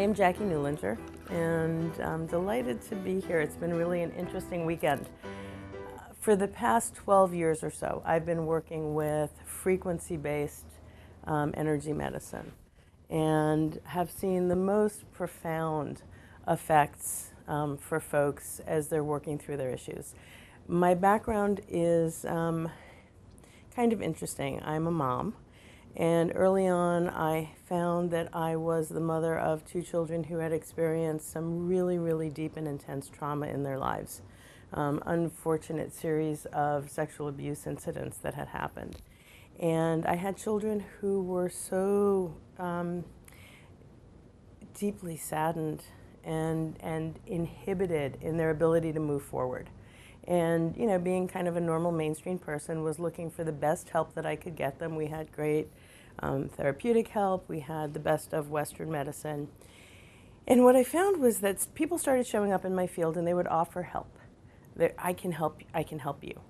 am Jacqui Neurlinger, and I'm delighted to be here. It's been really an interesting weekend. For the past 12 years or so, I've been working with frequency-based energy medicine and have seen the most profound effects for folks as they're working through their issues. My background is kind of interesting. I'm a mom. And early on, I found that I was the mother of two children who had experienced some really, really deep and intense trauma in their lives. Unfortunate series of sexual abuse incidents that had happened. And I had children who were so deeply saddened and inhibited in their ability to move forward. And, you know, being kind of a normal mainstream person, was looking for the best help that I could get them. We had great therapeutic help. We had the best of Western medicine. And what I found was that people started showing up in my field and they would offer help. I can help you.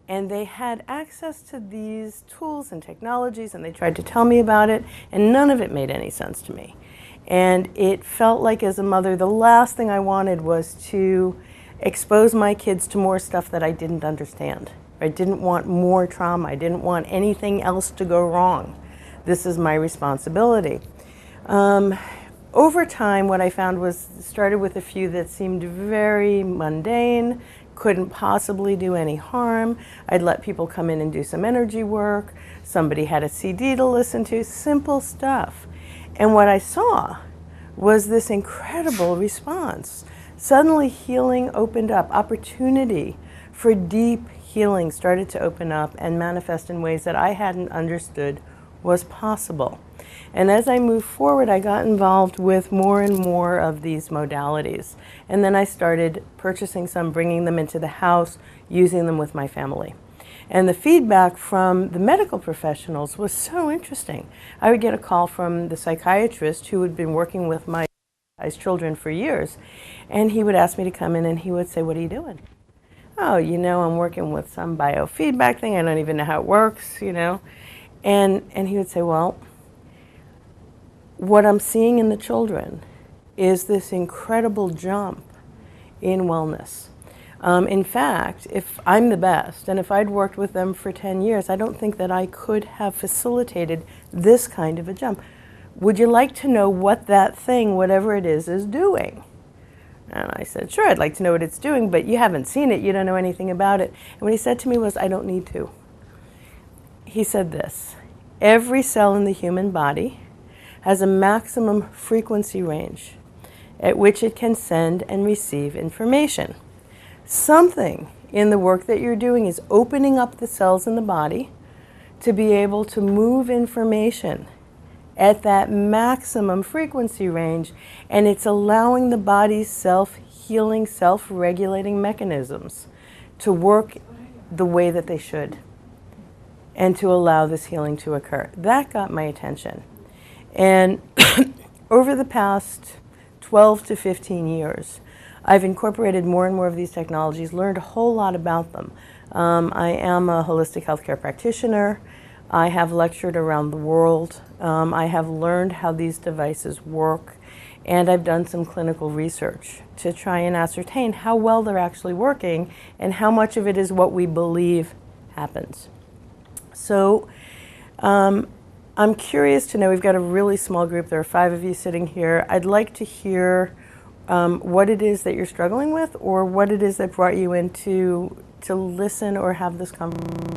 And they had access to these tools and technologies, and they tried to tell me about it, and none of it made any sense to me. And it felt like, as a mother, the last thing I wanted was to expose my kids to more stuff that I didn't understand. I didn't want more trauma. I didn't want anything else to go wrong. This is my responsibility. Over time, what I found was, started with a few that seemed very mundane, couldn't possibly do any harm. I'd let people come in and do some energy work. Somebody had a CD to listen to, simple stuff. And what I saw was this incredible response. Suddenly healing opened up, opportunity for deep healing started to open up and manifest in ways that I hadn't understood was possible. And as I moved forward, I got involved with more and more of these modalities. And then I started purchasing some, bringing them into the house, using them with my family. And the feedback from the medical professionals was so interesting. I would get a call from the psychiatrist who had been working with my children for years, and he would ask me to come in and he would say, "What are you doing?" "Oh, you know, I'm working with some biofeedback thing. I don't even know how it works, you know." And he would say, "Well, what I'm seeing in the children is this incredible jump in wellness. In fact, if I'm the best, and if I'd worked with them for 10 years, I don't think that I could have facilitated this kind of a jump. Would you like to know what that thing, whatever it is doing?" And I said, "Sure, I'd like to know what it's doing, but you haven't seen it, you don't know anything about it." And what he said to me was, "I don't need to." He said this: "Every cell in the human body has a maximum frequency range at which it can send and receive information. Something in the work that you're doing is opening up the cells in the body to be able to move information at that maximum frequency range, and it's allowing the body's self-healing, self-regulating mechanisms to work the way that they should, and to allow this healing to occur." That got my attention. And over the past 12 to 15 years, I've incorporated more and more of these technologies, learned a whole lot about them. I am a holistic healthcare practitioner. I have lectured around the world. I have learned how these devices work, and I've done some clinical research to try and ascertain how well they're actually working and how much of it is what we believe happens. So I'm curious to know, we've got a really small group, there are 5 of you sitting here. I'd like to hear what it is that you're struggling with, or what it is that brought you in to listen or have this conversation.